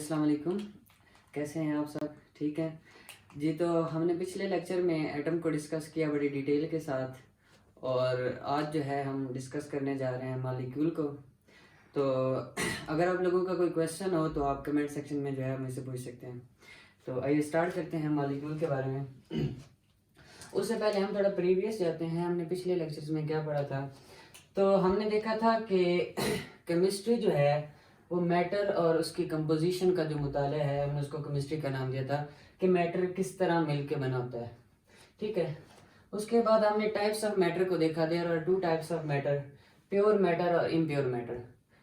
अस्सलाम वालेकुम। कैसे हैं आप सब? ठीक है जी। तो हमने पिछले लेक्चर में एटम को डिस्कस किया बड़ी डिटेल के साथ, और आज जो है हम डिस्कस करने जा रहे हैं मॉलिक्यूल को। तो अगर आप लोगों का कोई क्वेश्चन हो तो आप कमेंट सेक्शन में जो है मुझसे पूछ सकते हैं। तो आइए स्टार्ट करते हैं मॉलिक्यूल के बारे में। उससे पहले हम थोड़ा प्रीवियस जाते हैं, हमने पिछले लेक्चर्स में क्या पढ़ा था। तो हमने देखा था कि केमिस्ट्री जो है वो मैटर और उसकी कंपोजिशन का जो मुताला है, हमने उसको केमिस्ट्री का नाम दिया था कि मैटर किस तरह मिल के बना होता है। ठीक है। उसके बाद हमने टाइप्स ऑफ मैटर को देखा। There are two types of matter, pure matter और इम्प्योर मैटर।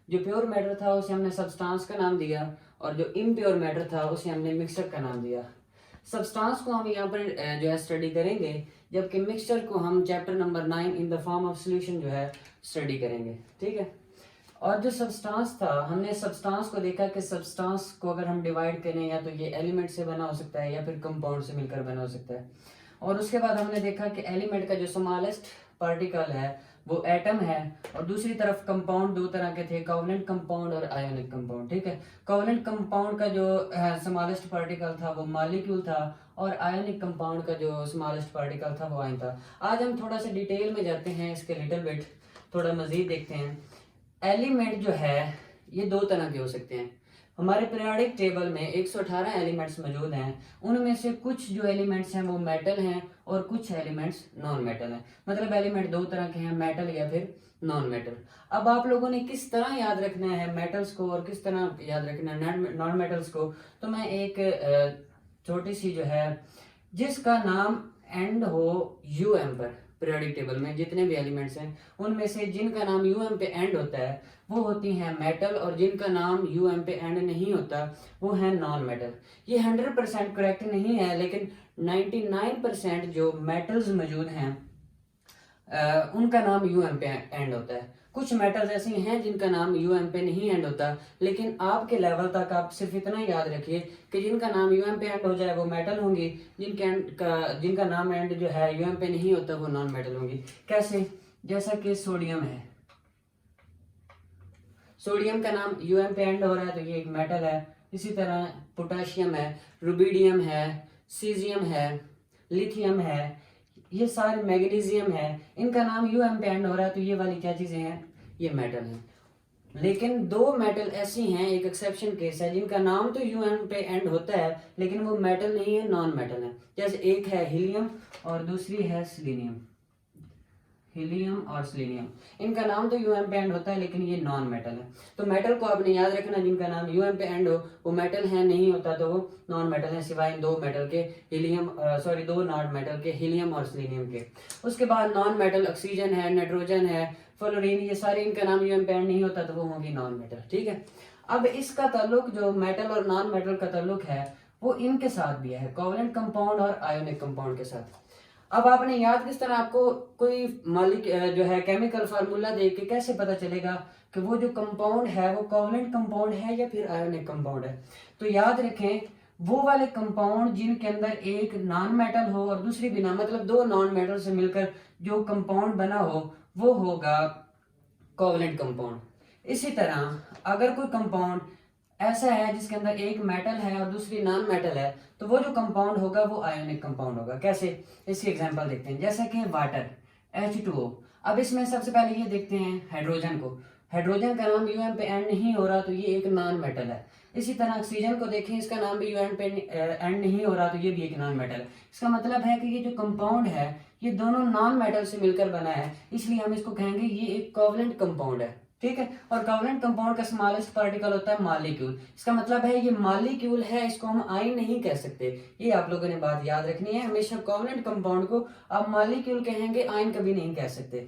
जो प्योर मैटर था उसे हमने सब्सटेंस का नाम दिया, और जो इम्प्योर मैटर था उसे हमने मिक्सचर का नाम दिया। सब्सटेंस को हम यहाँ पर जो है स्टडी करेंगे, जबकि मिक्सचर को हम chapter number 9 in the form of solution जो है स्टडी करेंगे। ठीक है। और जो सब्सटेंस था, हमने सब्सटेंस को देखा कि सब्सटेंस को अगर हम डिवाइड करें या तो ये एलिमेंट से बना हो सकता है या फिर कंपाउंड से मिलकर बना हो सकता है। और उसके बाद हमने देखा कि एलिमेंट का जो स्मॉलेस्ट पार्टिकल है वो एटम है, और दूसरी तरफ कंपाउंड दो तरह के थे, कोवलेंट कंपाउंड और आयोनिक कंपाउंड। ठीक है। कोवलेंट कंपाउंड का जो स्मॉलेस्ट पार्टिकल था वो मॉलिक्यूल था, और आयोनिक कंपाउंड का जो स्मॉलेस्ट पार्टिकल था वो आयन था। आज हम थोड़ा सा डिटेल में जाते हैं, इसके लिटिल बिट थोड़ा मजीद देखते हैं। एलिमेंट जो है ये दो तरह के हो सकते हैं। हमारे पीरियोडिक टेबल में 118 एलिमेंट्स मौजूद हैं। उनमें से कुछ जो एलिमेंट्स हैं वो मेटल हैं और कुछ एलिमेंट्स नॉन मेटल हैं। मतलब एलिमेंट दो तरह के हैं, मेटल या फिर नॉन मेटल। अब आप लोगों ने किस तरह याद रखना है मेटल्स को और किस तरह याद रखना है नॉन मेटल्स को, तो मैं एक छोटी सी जो है जिसका नाम एंड हो यूएम पर, पीरियोडिक टेबल में जितने भी एलिमेंट्स हैं उनमें से जिनका नाम यूएम पे एंड होता है वो होती हैं मेटल, और जिनका नाम यूएम पे एंड नहीं होता वो है नॉन मेटल। ये 100% करेक्ट नहीं है, लेकिन 99% जो मेटल्स मौजूद हैं उनका नाम यूएम पे एंड होता है। कुछ मेटल्स ऐसे हैं जिनका नाम यूएम पे नहीं एंड होता, लेकिन आपके लेवल तक आप सिर्फ इतना याद रखिए कि जिनका नाम यूएम पे एंड हो जाए वो मेटल होंगी, जिनका नाम एंड जो है यूएम पे नहीं होता वो नॉन मेटल होंगी। कैसे? जैसा कि सोडियम है, सोडियम का नाम यूएम पे एंड हो रहा है तो ये एक मेटल है। इसी तरह पोटेशियम है, रुबिडियम है, सीजियम है, लिथियम है, ये सारे मैग्नीशियम है, इनका नाम यूएम पे एंड हो रहा है तो ये वाली क्या चीजें हैं? ये मेटल हैं। लेकिन दो मेटल ऐसी हैं, एक एक्सेप्शन केस है, जिनका नाम तो यूएन पे एंड होता है लेकिन वो मेटल नहीं है, नॉन मेटल है। जैसे एक है हीलियम और दूसरी है सेलेनियम। हीलियम और सेलेनियम, इनका नाम तो यूएम पे एंड होता है लेकिन ये नॉन मेटल है। तो मेटल को आपने याद रखना, जिनका नाम यूएम पे एंड हो वो मेटल है, नहीं होता तो वो नॉन मेटल है, सिवाय इन दो मेटल के, दो नॉन मेटल के, हीलियम और सेलेनियम के। उसके बाद नॉन मेटल ऑक्सीजन है, नाइट्रोजन है, फ्लोरीन, ये सारे इनका नाम यूएम पे एंड नहीं होता तो वो होंगी नॉन मेटल। ठीक है। अब इसका ताल्लुक जो मेटल और नॉन मेटल का ताल्लुक है वो इनके साथ भी है, कोवलेंट कंपाउंड और आयोनिक कंपाउंड के साथ। अब आपने याद किस तरह, आपको कोई मालिक जो है केमिकल फार्मूला देख के कैसे पता चलेगा कि वो जो कंपाउंड है वो कोवलेंट कंपाउंड है या फिर आयोनिक कंपाउंड है? तो याद रखें, वो वाले कंपाउंड जिनके अंदर एक नॉन मेटल हो और दूसरी बिना, मतलब दो नॉन मेटल से मिलकर जो कंपाउंड बना हो वो होगा कोवलेंट कंपाउंड। इसी तरह अगर कोई कंपाउंड ऐसा है जिसके अंदर एक मेटल है और दूसरी नॉन मेटल है तो वो जो कंपाउंड होगा वो आयोनिक कंपाउंड होगा। कैसे? इसकी एग्जांपल देखते हैं। जैसे कि वाटर H2O। अब इसमें सबसे पहले ये देखते हैं हाइड्रोजन को। हाइड्रोजन का नाम यूएन पे एंड नहीं हो रहा तो ये एक नॉन मेटल है। इसी तरह ऑक्सीजन को देखें, इसका नाम भी यूएन पे एंड नहीं हो रहा तो ये भी एक नॉन मेटल है। इसका मतलब है कि ये जो कंपाउंड है ये दोनों नॉन मेटल से मिलकर बना है, इसलिए हम इसको कहेंगे ये एक कोवलेंट कंपाउंड है। ठीक है। और कोवलेंट कंपाउंड का स्मॉलेस्ट पार्टिकल होता है मॉलिक्यूल। इसका मतलब है ये मॉलिक्यूल है, इसको हम आयन नहीं कह सकते। ये आप लोगों ने बात याद रखनी है, हमेशा कोवलेंट कंपाउंड को आप मॉलिक्यूल कहेंगे, आयन कभी नहीं कह सकते।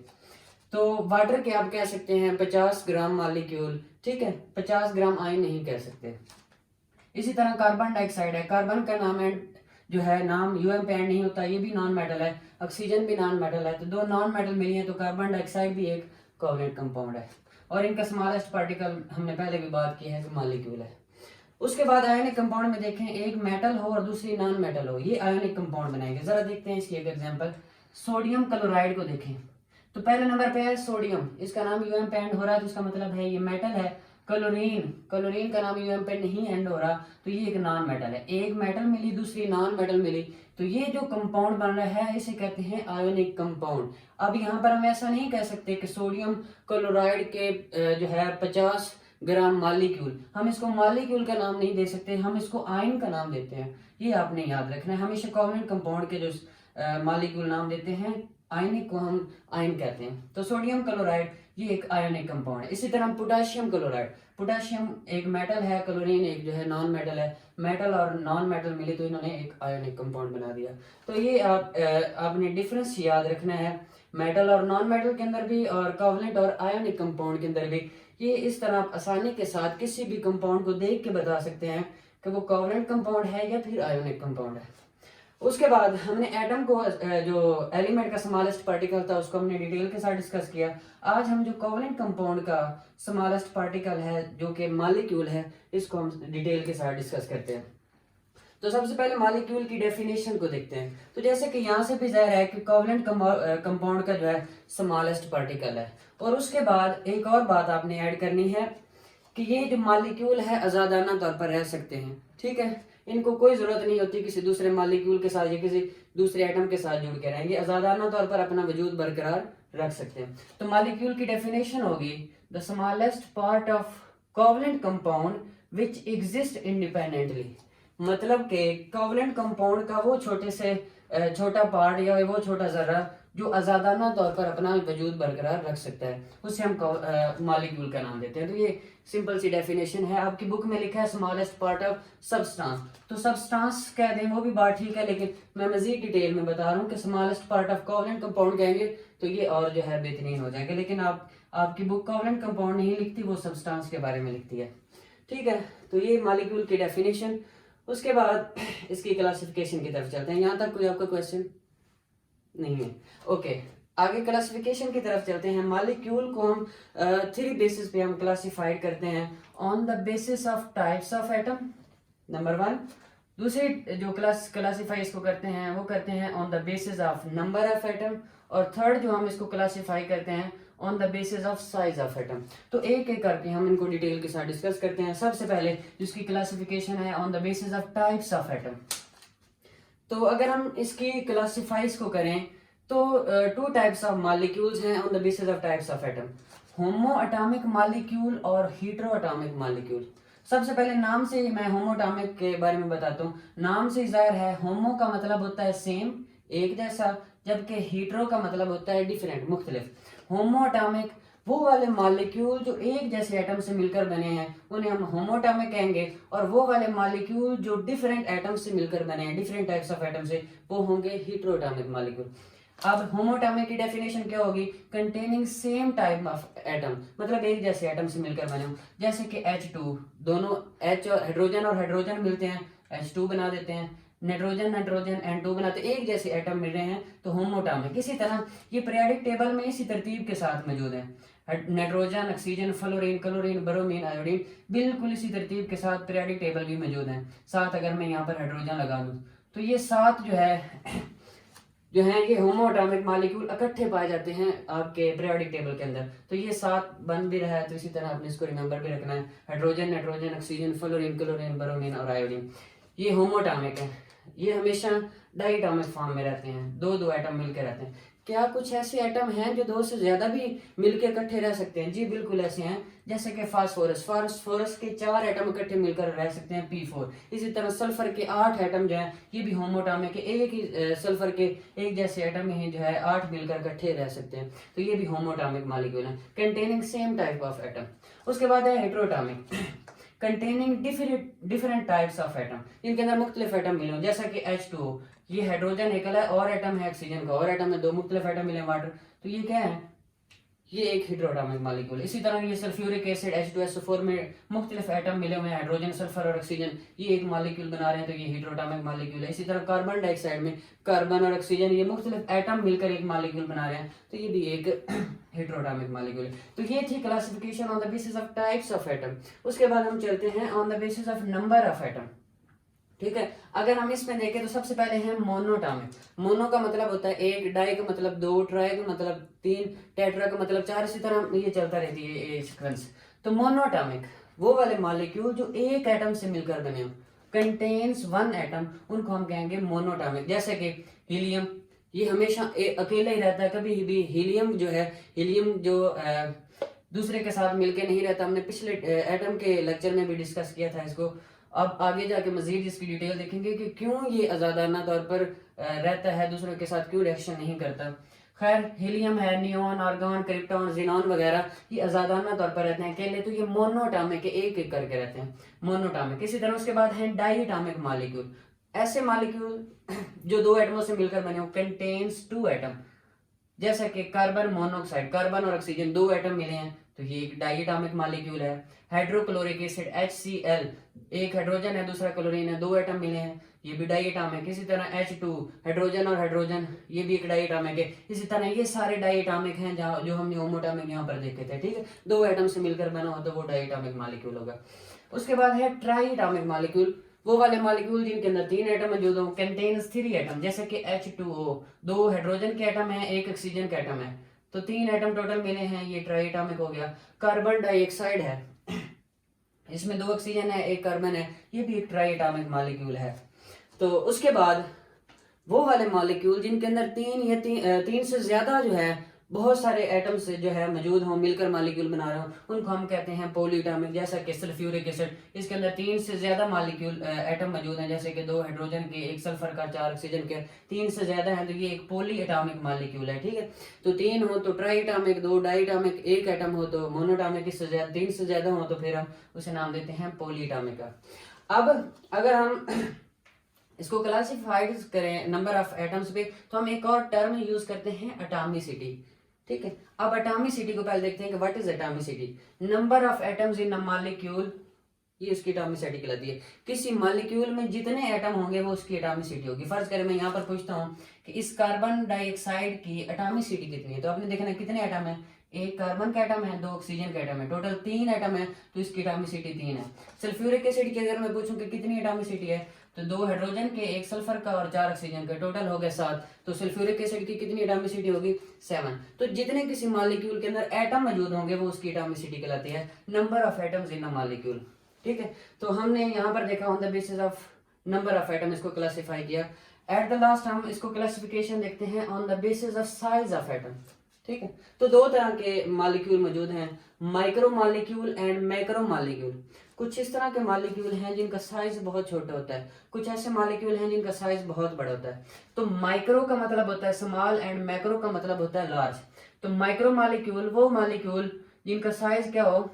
तो वाटर के आप कह सकते हैं 50 ग्राम मॉलिक्यूल। ठीक है। 50 ग्राम आयन नहीं कह सकते। इसी तरह कार्बन डाइऑक्साइड है, कार्बन का नाम एंड जो है नाम यूएम पे एंड नहीं होता, ये भी नॉन मेटल है। ऑक्सीजन भी नॉन मेटल है, तो दो नॉन मेटल मिली है तो कार्बन डाइऑक्साइड भी एक कोवलेंट कंपाउंड है। और इनका स्मॉलेस्ट पार्टिकल हमने पहले भी बात की है कि मॉलिक्यूल है। उसके बाद आयोनिक कंपाउंड में देखें, एक मेटल हो और दूसरी नॉन मेटल हो, ये आयोनिक कंपाउंड बनाएंगे। जरा देखते हैं इसकी एक एग्जांपल। सोडियम क्लोराइड को देखें तो पहले नंबर पे है सोडियम, इसका नाम यूएम पे एंड हो रहा है तो इसका मतलब है ये मेटल है, क्लोरीन, क्लोरीन का नाम यूएम पे नहीं एंड हो रहा, तो ये एक नॉन मेटल है। एक मेटल मिली, दूसरी नॉन मेटल मिली, तो ये जो कंपाउंड बन रहा है इसे कहते हैं आयोनिक कंपाउंड। अब यहाँ पर हम ऐसा नहीं कह सकते कि सोडियम क्लोराइड के जो है 50 ग्राम मॉलिक्यूल, हम इसको मॉलिक्यूल का नाम नहीं दे सकते, हम इसको आयन का नाम देते हैं। ये आपने याद रखना है, हमेशा कोवलेंट कंपाउंड के जो मॉलिक्यूल नाम देते हैं आयनिक को हम आयन कहते हैं। तो सोडियम क्लोराइड ये एक आयोनिक कंपाउंड है। इसी तरह पोटाशियम क्लोराइड, पोटाशियम एक मेटल है, क्लोरीन एक जो है नॉन मेटल है। मेटल और नॉन मेटल मिले तो इन्होंने एक आयोनिक कंपाउंड बना दिया। तो ये आपने डिफरेंस याद रखना है मेटल और नॉन मेटल के अंदर भी, और कोवलेंट और आयोनिक कंपाउंड के अंदर भी। ये इस तरह आप आसानी के साथ किसी भी कंपाउंड को देख के बता सकते हैं कि वो कोवलेंट कंपाउंड है या फिर आयोनिक कंपाउंड है। उसके बाद हमने एटम को जो एलिमेंट का स्मॉलेस्ट पार्टिकल था उसको हमने डिटेल के साथ डिस्कस किया। आज हम जो कोवलेंट कंपाउंड का स्मॉलेस्ट पार्टिकल है जो कि मॉलिक्यूल है, इसको हम डिटेल के साथ डिस्कस करते हैं। तो सबसे पहले मॉलिक्यूल की डेफिनेशन को देखते हैं। तो जैसे कि यहाँ से भी जाहिर है कि कोवलेंट कंपाउंड का जो है स्मॉलेस्ट पार्टिकल है। और उसके बाद एक और बात आपने ऐड करनी है कि ये जो मॉलिक्यूल है आज़ादाना तौर पर रह सकते हैं, ठीक है। इनको कोई जरूरत नहीं होती किसी दूसरे मॉलिक्यूल के साथ या किसी दूसरे एटम के साथ जुड़ के रहेंगे, आज़ादाना तौर पर अपना वजूद बरकरार रख सकते हैं। तो मॉलिक्यूल की डेफिनेशन होगी the smallest part of covalent compound which exist independently. मतलब कि कोवलेंट कंपाउंड का वो छोटे से छोटा पार्ट या वो छोटा जर्रा जो आज़ादाना तौर पर अपना वजूद बरकरार रख सकता है, उससे हम मॉलिक्यूल का नाम देते हैं। तो ये सिंपल सी डेफिनेशन है। आपकी बुक में लिखा है स्मॉलेस्ट पार्ट ऑफ सब्सटेंस, तो सब्सटेंस कह दें वो भी बात ठीक है, लेकिन मैं मजीद डिटेल में बता रहा हूँ कि smallest part of covalent compound कहेंगे तो ये और जो है बेहतरीन हो जाएगा। लेकिन आपकी बुक कोवलेंट कंपाउंड नहीं लिखती, वो सब्सटेंस के बारे में लिखती है, ठीक है। तो ये मॉलिक्यूल की डेफिनेशन। उसके बाद इसकी क्लासिफिकेशन की तरफ चलते हैं। यहाँ तक कोई आपका क्वेश्चन नहीं है? ओके, आगे क्लासिफिकेशन की तरफ चलते हैं। मॉलिक्यूल को हम 3 बेसिस पे हम क्लासिफाइड करते हैं। On the basis of types of atom, number 1। दूसरी जो क्लासिफाई इसको करते हैं वो करते हैं on the basis of number of atom. और थर्ड जो हम इसको क्लासिफाई करते हैं on the basis of size of atom. तो एक एक करके हम इनको डिटेल के साथ डिस्कस करते हैं। सबसे पहले जिसकी क्लासिफिकेशन है on the basis of types of atom. तो अगर हम इसकी क्लासिफाइज को करें तो 2 टाइप्स ऑफ मॉलिक्यूल्स हैं on the basis of types of atom, homo atomic molecule और हीटेरो एटॉमिक मॉलिक्यूल। सबसे पहले नाम से मैं होमो एटॉमिक के बारे में बताता हूँ। नाम से जाहिर है होमो का मतलब होता है सेम, एक जैसा, जबकि हीटेरो का मतलब होता है डिफरेंट, मुख्तलिफ। होमो एटॉमिक वो वाले मॉलिक्यूल जो एक जैसे एटम से मिलकर बने हैं उन्हें हम होमो एटॉमिक कहेंगे, और वो वाले मॉलिक्यूल जो डिफरेंट एटम से मिलकर बने हैं, डिफरेंट टाइप्स ऑफ एटम से, वो होंगे हीटेरो एटॉमिक मॉलिक्यूल। अब होमो एटॉमिक की डेफिनेशन क्या होगी? Containing same type of atom, मतलब एक जैसे एटम से मिलकर बने हो। जैसे कि H2, दोनों H और हाइड्रोजन मिलते हैं, H2 बना देते हैं। नाइट्रोजन N2 बनाते, एक जैसे एटम मिल रहे हैं तो होमो एटॉमिक। इसी तरह ये पीरियोडिक टेबल में इसी तरतीब के साथ मौजूद है। Nitrogen, oxygen, fluorine, chlorine, bromine, iodine, बिल्कुल इसी तरतीब के साथ पीरियोडिक टेबल भी मौजूद है। साथ अगर मैं यहाँ पर हाइड्रोजन लगा दूँ तो ये 7 जो है ये होमो एटॉमिक मॉलिक्यूल इकट्ठे पाए जाते हैं आपके पीरियोडिक टेबल के अंदर। तो ये 7 बन भी रहा है, तो इसी तरह आपने इसको रिमेंबर भी रखना है। Hydrogen, nitrogen, oxygen, fluorine, chlorine, bromine और आयोडीन, ये होमो एटॉमिक है। ये हमेशा डाई एटॉमिक फॉर्म में रहते हैं, 2 एटम मिलकर रहते हैं। क्या कुछ ऐसे एटम हैं जो 2 से ज्यादा भी मिलकर इकट्ठे रह सकते हैं? जी बिल्कुल ऐसे हैं, जैसे कि फास्फोरस के 4 एटम इकट्ठे मिलकर रह सकते हैं, P4। इसी तरह सल्फर के 8 एटम जो हैं ये भी होमो एटॉमिक है, एक ही सल्फर के एक जैसे एटम ही जो है 8 मिलकर इकट्ठे रह सकते हैं, तो ये भी होमो एटॉमिक मॉलिक्यूल है, containing same type of atom. उसके बाद है hetero atomic, containing different types of atom, इनके अंदर मुख्तलिफ एटम मिले हों। जैसा कि H2O, ये हाइड्रोजन एकल है और एटम है, ऑक्सीजन का और एटम है, 2 मुख्तलिफ एटम मिले वाटर, तो ये क्या है? ये एक हेटेरोएटॉमिक मॉलिक्यूल। इसी तरह ये सल्फ्यूरिक एसिड H2SO4 में मुख्तलिफ एटम मिले हुए हैं, हाइड्रोजन, सल्फर और ऑक्सीजन, ये एक मॉलिक्यूल बना रहे हैं, तो ये हेटेरोएटॉमिक मॉलिक्यूल है। इसी तरह कार्बन डाइऑक्साइड में कार्बन और ऑक्सीजन, ये मुख्तलिफ एटम मिलकर एक मॉलिक्यूल बना रहे हैं, तो ये भी एक हेटेरोएटॉमिक मॉलिक्यूल है। तो ये थी classification on the basis of types of atom. उसके बाद हम चलते हैं on the basis of number of atom, ठीक है। अगर हम इसमें देखें तो सबसे पहले है मोनोएटॉमिक। मोनो का मतलब होता है एक, डाई का मतलब 2, ट्राई का मतलब 3, टेट्रा का मतलब 4, इसी तरह ये चलता रहती है ये सीक्वेंस। तो मोनोटॉमिक वो वाले मॉलिक्यूल जो एक एटम से मिलकर बने हो, कंटेन्स वन एटम, उनको हम कहेंगे मोनोटॉमिक। जैसे कि हीलियम, ये हमेशा अकेला ही रहता है, कभी भी हीलियम जो है, हीलियम जो दूसरे के साथ मिलके नहीं रहता। हमने पिछले एटम के लेक्चर में भी डिस्कस किया था इसको। अब आगे जाके मजीद इसकी डिटेल देखेंगे कि क्यों ये आजादाना तौर पर रहता है, दूसरों के साथ क्यों रिएक्शन नहीं करता। खैर, हीलियम है, नियोन, आर्गॉन, क्रिप्टॉन, जिनॉन वगैरह, ये आजादाना तौर पर रहते हैं अकेले, तो ये मोनोटॉमिक, एक एक करके रहते हैं, मोनोटॉमिक। इसी तरह उसके बाद है डाइटॉमिक मॉलिक्यूल, ऐसे मॉलिक्यूल जो दो एटमों से मिलकर बने हो, कंटेन्स टू एटम। जैसा कि कार्बन मोनोऑक्साइड, कार्बन और ऑक्सीजन दो एटम मिले हैं, तो ये एक डाइटॉमिक मॉलिक्यूल है। हाइड्रोक्लोरिक एसिड HCl, एक हाइड्रोजन है दूसरा क्लोरीन है, दो एटम मिले हैं, ये भी डाइटॉमिक। इसी तरह H2, हाइड्रोजन और हाइड्रोजन, ये भी एक डाइटॉमिक है। इसी तरह ये सारे डाइटॉमिक हैं जो हमने होमोटॉमिक यहाँ पर देखे थे, ठीक है। दो एटम से मिलकर बना हो तो वो डाइटॉमिक मॉलिक्यूल होगा। उसके बाद है ट्राइटॉमिक मॉलिक्यूल, वो वाले मॉलिक्यूल जिनके अंदर तीन एटम मौजूद हो, कंटेन्स थ्री एटम। जैसे कि H2O, दो हाइड्रोजन के एटम है, एक ऑक्सीजन के एटम है, तो तीन एटम टोटल मिले हैं, ये ट्राइटॉमिक हो गया। कार्बन डाइऑक्साइड है, इसमें दो ऑक्सीजन है, एक कार्बन है, ये भी एक ट्राइटॉमिक मॉलिक्यूल है। तो उसके बाद वो वाले मॉलिक्यूल जिनके अंदर तीन से ज्यादा जो है बहुत सारे एटम्स जो है मौजूद हों, मिलकर मॉलिक्यूल बना रहे हो, उनको हम कहते हैं पॉलीएटॉमिक। जैसा कि सल्फ्यूरिक एसिड, इसके अंदर तीन से ज्यादा मॉलिक्यूल एटम मौजूद हैं, जैसे कि दो हाइड्रोजन के, एक सल्फर का, चार ऑक्सीजन के, तीन से ज्यादा है तो ये एक पॉलीएटॉमिक मॉलिक्यूल है, ठीक है। तो तीन हो तो ट्राइटॉमिक, दो डाइटॉमिक, एक एटम हो तो मोनोटॉमिक, इससे ज्यादा तीन से ज्यादा हो तो फिर हम उसे नाम देते हैं पॉलीएटॉमिक का। अब अगर हम इसको क्लासिफाइड करें नंबर ऑफ एटम्स पे, तो हम एक और टर्म यूज करते हैं एटॉमिसिटी, ठीक है। अब एटॉमिसिटी को पहले देखते हैं कि what is atomicity. Number of atoms in a molecule, ये उसकी एटॉमिसिटी कहलाती है। किसी मॉलिक्यूल में जितने एटम होंगे वो उसकी एटॉमिसिटी होगी। फर्ज करें मैं यहाँ पर पूछता हूँ कि इस कार्बन डाइऑक्साइड की एटॉमिसिटी कितनी है, तो आपने देखना कितने एटम है, एक कार्बन का एटम है, दो ऑक्सीजन का एटम है, टोटल तीन एटम है, तो इसकी एटॉमिसिटी तीन है। सल्फ्यूरिक एसिड की अगर मैं पूछूं कि कितनी एटॉमिसिटी है, तो दो हाइड्रोजन के, एक सल्फर का और चार ऑक्सीजन का, टोटल हो गया 7, तो सल्फ्यूरिक एसिड की कितनी एटॉमिसिटी होगी, 7। तो जितने किसी मॉलिक्यूल के अंदर एटम मौजूद होंगे वो उसकी एटॉमिसिटी कहलाती है, number of atoms in a molecule, ठीक है। तो हमने यहाँ पर देखा on the basis of number of atom इसको क्लासिफाई किया। एट द लास्ट हम इसको क्लासिफिकेशन देखते हैं on the basis of size of atom, ठीक है। तो दो तरह के मॉलिक्यूल मौजूद हैं, micro molecule and macro molecule. कुछ इस तरह के मॉलिक्यूल हैं जिनका साइज बहुत छोटा होता है, कुछ ऐसे मॉलिक्यूल हैं जिनका साइज बहुत बड़ा होता है। तो माइक्रो का मतलब होता है स्मॉल एंड मैक्रो का मतलब होता है लार्ज। तो माइक्रो मॉलिक्यूल वो मॉलिक्यूल जिनका साइज क्या हो,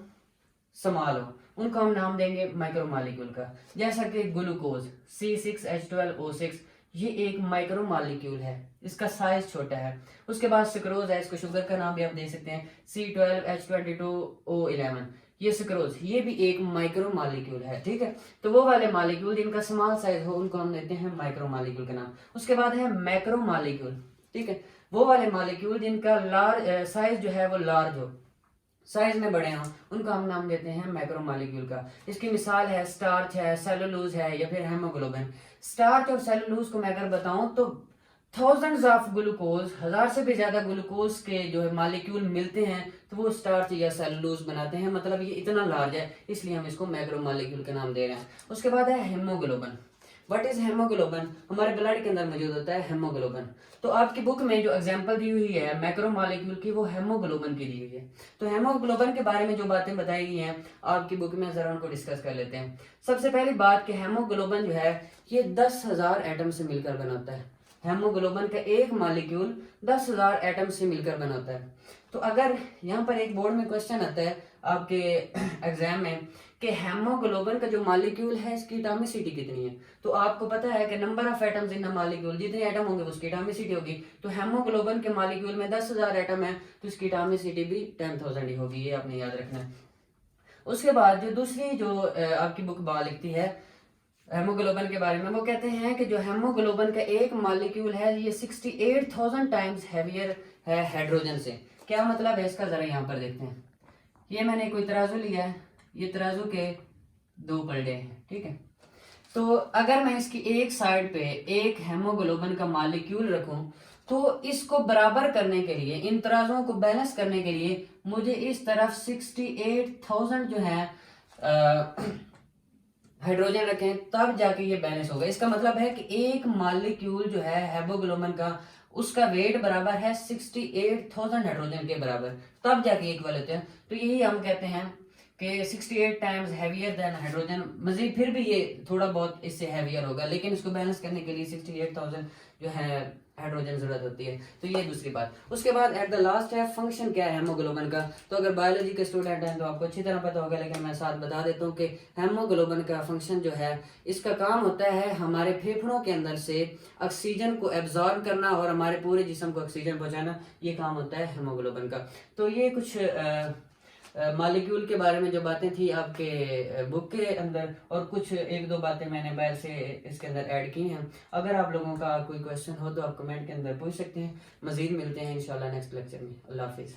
स्मॉल हो, उनको हम नाम देंगे माइक्रो मॉलिक्यूल का। जैसा कि ग्लूकोज C6H12O6, ये एक माइक्रो मॉलिक्यूल है, इसका साइज छोटा है। उसके बाद सुक्रोज है, इसको शुगर का नाम भी आप दे सकते हैं, C12H22O11, ये सुक्रोज, ये भी एक माइक्रो मॉलिक्यूल है, ठीक है। तो वो वाले मॉलिक्यूल जिनका स्मॉल साइज हो उनको हम देते हैं माइक्रो मॉलिक्यूल का नाम। उसके बाद है मैक्रो मॉलिक्यूल, ठीक है, वो वाले मॉलिक्यूल जिनका साइज जो है वो लार्ज हो, साइज में बड़े हों, उनको हम नाम देते हैं मैक्रो मॉलिक्यूल का। इसकी मिसाल है स्टार्च है, सेलुलोज है, या फिर हेमोग्लोबिन। स्टार्च और सेलुलोज को मैं अगर बताऊं तो थाउजेंड्स ऑफ ग्लूकोज, 1000 से भी ज्यादा ग्लूकोज के जो है मॉलिक्यूल मिलते हैं तो वो स्टार्च या सेलुलोज बनाते हैं, मतलब ये इतना लार्ज है, इसलिए हम इसको मैक्रो मॉलिक्यूल का नाम दे रहे हैं। उसके बाद है हेमोग्लोबिन। What is haemoglobin? हमारे ब्लड के अंदर मौजूद होता है हेमोग्लोबिन। तो आपकी बुक में जो एग्जांपल दी हुई है मैक्रो मॉलिक्यूल की, वो हेमोग्लोबिन की दी हुई है। तो हेमोग्लोबिन के बारे में जो बातें बताई गई हैं आपकी बुक में, जरा उनको डिस्कस कर लेते हैं। सबसे पहली बात कि हेमोग्लोबिन जो है ये 10,000 एटम से मिलकर बना होता है। हेमोग्लोबिन का एक मॉलिक्यूल 10,000 एटम से मिलकर बना होता है। तो अगर यहाँ पर एक बोर्ड में क्वेश्चन आता है आपके एग्जाम में कि हेमोग्लोबिन का जो मॉलिक्यूल है इसकी एटॉमिसिटी कितनी है, तो आपको पता है कि number of atoms in a molecule, जितने एटम होंगे उसकी एटॉमिसिटी होगी। तो हेमोग्लोबिन के मॉलिक्यूल में 10,000 एटम है तो इसकी एटॉमिसिटी भी 10,000 ही होगी, ये आपने याद रखना है। उसके बाद जो दूसरी जो आपकी बुक लिखती है हेमोग्लोबिन के बारे में, वो कहते हैं कि जो हेमोग्लोबिन का एक मॉलिक्यूल है ये 68,000 टाइम्स हैवियर है हाइड्रोजन से। क्या मतलब है इसका, जरा यहाँ पर देखते हैं। ये मैंने कोई तराजू लिया है, ये तराजू के 2 पलड़े हैं, ठीक है। तो अगर मैं इसकी एक साइड पे एक हेमोग्लोबिन का मॉलिक्यूल रखूं तो इसको बराबर करने के लिए, इन तराजुओं को बैलेंस करने के लिए मुझे इस तरफ 68,000 जो है हाइड्रोजन रखें, तब जाके ये बैलेंस होगा। इसका मतलब है कि एक मालिक्यूल जो है हेमोग्लोबिन का, उसका वेट बराबर है 68,000 हाइड्रोजन के बराबर, तब जाके इक्वल होते हैं। तो यही हम कहते हैं कि 68 टाइम्स हैवियर देन हाइड्रोजन। मजीद फिर भी ये थोड़ा बहुत इससे हैवियर होगा, लेकिन इसको बैलेंस करने के लिए 68,000 जो है हाइड्रोजन जरूरत होती है। तो ये दूसरी बात। उसके बाद एट द लास्ट है फंक्शन क्या है हेमोग्लोबिन का। तो अगर बायोलॉजी के स्टूडेंट हैं तो आपको अच्छी तरह पता होगा, लेकिन मैं साथ बता देता हूँ कि हेमोग्लोबिन का फंक्शन जो है, इसका काम होता है हमारे फेफड़ों के अंदर से ऑक्सीजन को एब्जॉर्ब करना और हमारे पूरे जिस्म को ऑक्सीजन पहुंचाना। ये काम होता है हेमोग्लोबिन का। तो ये कुछ मॉलिक्यूल के बारे में जो बातें थी आपके बुक के अंदर, और कुछ एक दो बातें मैंने बाहर से इसके अंदर ऐड की हैं। अगर आप लोगों का कोई क्वेश्चन हो तो आप कमेंट के अंदर पूछ सकते हैं। मजीद मिलते हैं इंशाल्लाह नेक्स्ट लेक्चर में। अल्लाह हाफिज़।